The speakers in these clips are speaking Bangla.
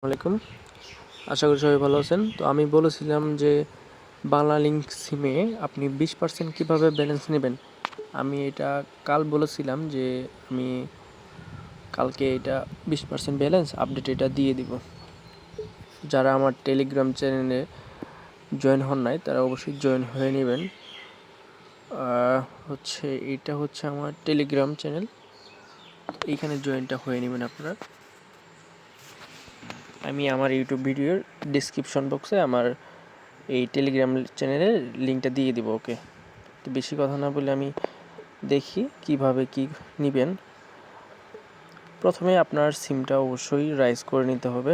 আলাইকুম, আশা করি সবাই ভালো আছেন। তো আমি বলেছিলাম যে বাংলা লিংক সিমে আপনি 20% কীভাবে ব্যালেন্স নেবেন। আমি এটা কাল বলেছিলাম যে আমি কালকে এটা 20% ব্যালেন্স আপডেট এটা দিয়ে দিব। যারা আমার টেলিগ্রাম চ্যানেলে জয়েন হন নাই তারা অবশ্যই জয়েন হয়ে নেবেন। এটা হচ্ছে আমার টেলিগ্রাম চ্যানেল, এইখানে জয়েনটা হয়ে নেবেন আপনারা। আমি আমার ইউটিউব ভিডিওর ডিসক্রিপশন বক্সে আমার এই টেলিগ্রাম চ্যানেলের লিঙ্কটা দিয়ে দিব। ওকে, তো বেশি কথা না বলে আমি দেখি কিভাবে কি নেবেন। প্রথমে আপনার সিমটা অবশ্যই রাইজ করে নিতে হবে।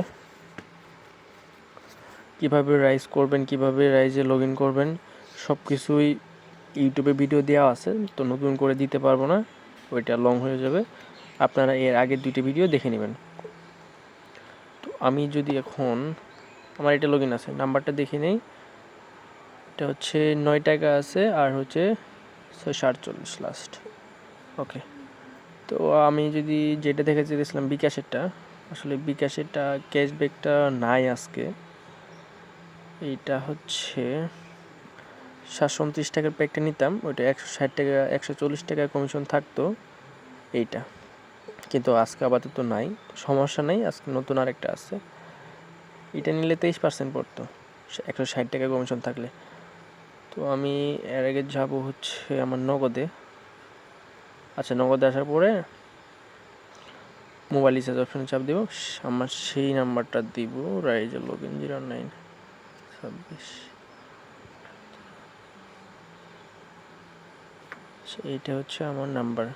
কিভাবে রাইজ করবেন, কিভাবে রাইজে লগ ইন করবেন সব কিছুই ইউটিউবে ভিডিও দেওয়া আছে, তো নতুন করে দিতে পারবো না, ওইটা লং হয়ে যাবে। আপনারা এর আগের 2টি ভিডিও দেখে নেবেন। তো আমি যদি এখন আমার এটা লগ ইন আছে, নাম্বারটা দেখে নেই। এটা হচ্ছে 9 টাকা আছে আর হচ্ছে 648 লাস্ট। ওকে, তো আমি যদি যেটা দেখে চেয়েছিলাম বিকাশেরটা, আসলে বিকাশেরটা ক্যাশব্যাকটা নাই আজকে। এইটা হচ্ছে 729 টাকার প্যাকটা নিতাম, ওইটা 160 টাকা 140 টাকা কমিশন থাকতো এইটা, কিন্তু আজকে আপাতত নাই। সমস্যা নেই, আজকে নতুন আরেকটা আছে, এটা নিলে 23% পড়তো 160 টাকা কমিশন থাকলে। তো আমি এর আগে যাব হচ্ছে আমার নগদে। আচ্ছা, নগদে আসার পরে মোবাইল রিচার্জ অপশনে চাপ দিব, আমার সেই নাম্বারটা দিব, রাইজের লগ ইন 0926। এইটা হচ্ছে আমার নাম্বার।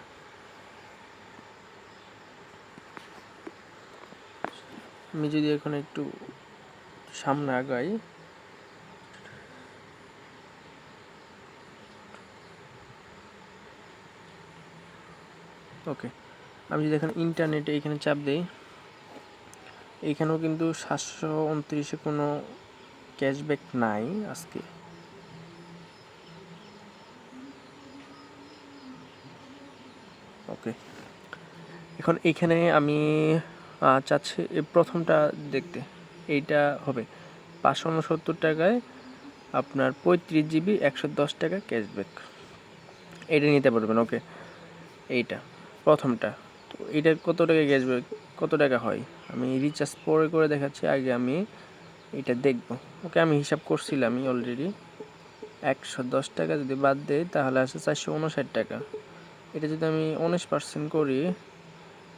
আমি যদি এখন একটু সামনে আগাই, ওকে, আমি যদি এখন ইন্টারনেটে এখানে চাপ দিই, এইখানেও কিন্তু 729-এ কোনো ক্যাশব্যাক নাই আজকে। ওকে, এখন এইখানে আমি চাচ্ছি প্রথমটা দেখতে, এইটা হবে 569 টাকায় আপনার 35 জিবি 110 টাকা ক্যাশব্যাক, এটা নিতে পারবেন। ওকে, এইটা প্রথমটা। তো এইটার কত টাকা ক্যাশব্যাক, কত টাকা হয় আমি রিচার্জ পরে করে দেখাচ্ছি, আগে আমি এটা দেখব। ওকে, আমি হিসাব করছিলামই অলরেডি। 110 টাকা যদি বাদ দেই তাহলে আসে 459 টাকা। এটা যদি আমি 19% করি,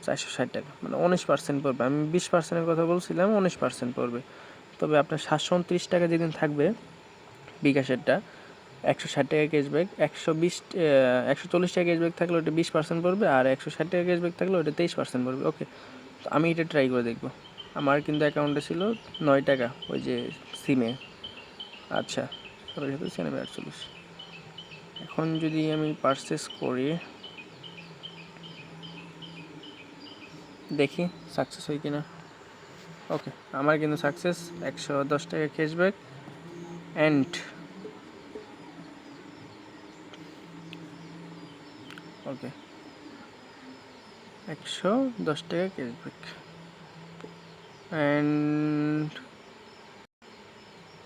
460 টাকা, মানে 19% পড়বে। আমি 20%-এর কথা বলছিলাম, 19% পড়বে। তবে আপনার 729 টাকা যেদিন থাকবে বিকাশেরটা, 160 টাকা ক্যাশব্যাক, 140 টাকা ক্যাশব্যাক থাকলে ওটা 20% পড়বে, আর 160 টাকা ক্যাশব্যাক থাকলে ওটা 23% পড়বে। ওকে, তো আমি এটা ট্রাই করে দেখব। আমার কিন্তু অ্যাকাউন্টে ছিল 9 টাকা ওই যে সিমে। আচ্ছা, 48। এখন যদি আমি পারচেস করি, দেখি সাকসেস হয় কিনা। ওকে, আমার কিন্তু সাকসেস, 110 টাকা ক্যাশব্যাক অ্যান্ড ওকে 110 টাকা ক্যাশব্যাক অ্যান্ড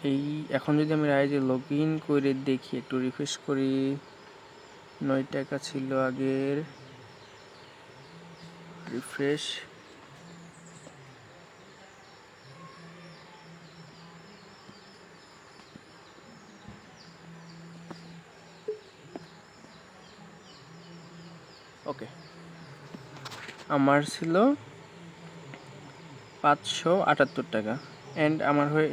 এই এখন যদি আমি রাইজে লগ ইন করে দেখি, একটু রিফ্রেশ করি, 9 টাকা ছিল আগের, রিফ্রেশ। ওকে, আমার ছিল 578 টাকা অ্যান্ড আমার হয়ে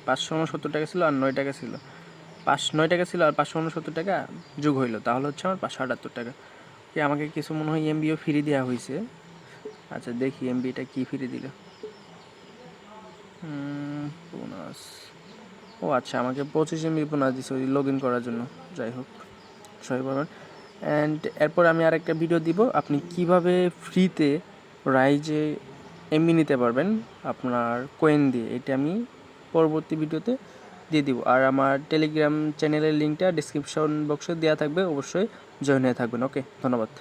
569 টাকা ছিল আর 9 টাকা ছিল, 9 টাকা ছিল আর 569 টাকা যোগ হইলো, তাহলে হচ্ছে আমার 578 টাকা। আমাকে কিছু মনে হয় এমবিও ফ্রি দেওয়া হয়েছে। আচ্ছা, দেখি এমবিটা কি ফ্রি দিল। বোনাস, ও আচ্ছা, আমাকে 25 এমবি বোনাস দিচ্ছে ওই লগ ইন করার জন্য। যাই হোক, সবাই বলবেন। অ্যান্ড এরপর আমি আরেকটা ভিডিও দিব আপনি কিভাবে ফ্রিতে রাইজে এমবি নিতে পারবেন আপনার কয়েন দিয়ে, এটা আমি পরবর্তী ভিডিওতে দিয়ে দিব। আর আমার টেলিগ্রাম চ্যানেলের লিঙ্কটা ডিসক্রিপশন বক্সে দেওয়া থাকবে, অবশ্যই জয়েন হয়ে থাকবেন। ওকে, ধন্যবাদ।